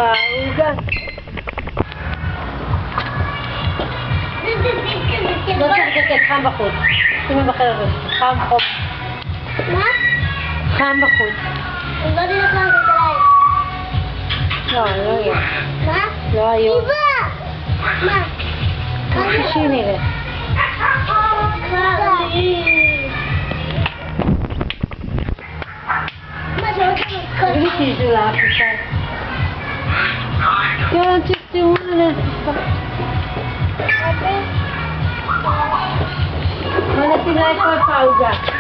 Ugas. לא צריך לתת, חם בחוץ. שימי בחדר, חם חום. מה? חם בחוץ. אני לא יודעת מה זה עליי. לא, לא יהיה. מה? לא היום. איבה! מה? שישי נראה. תגידי שישו לאף אחד. כן, תקטעו עליה. בוא נשים לה את כל פעוגה.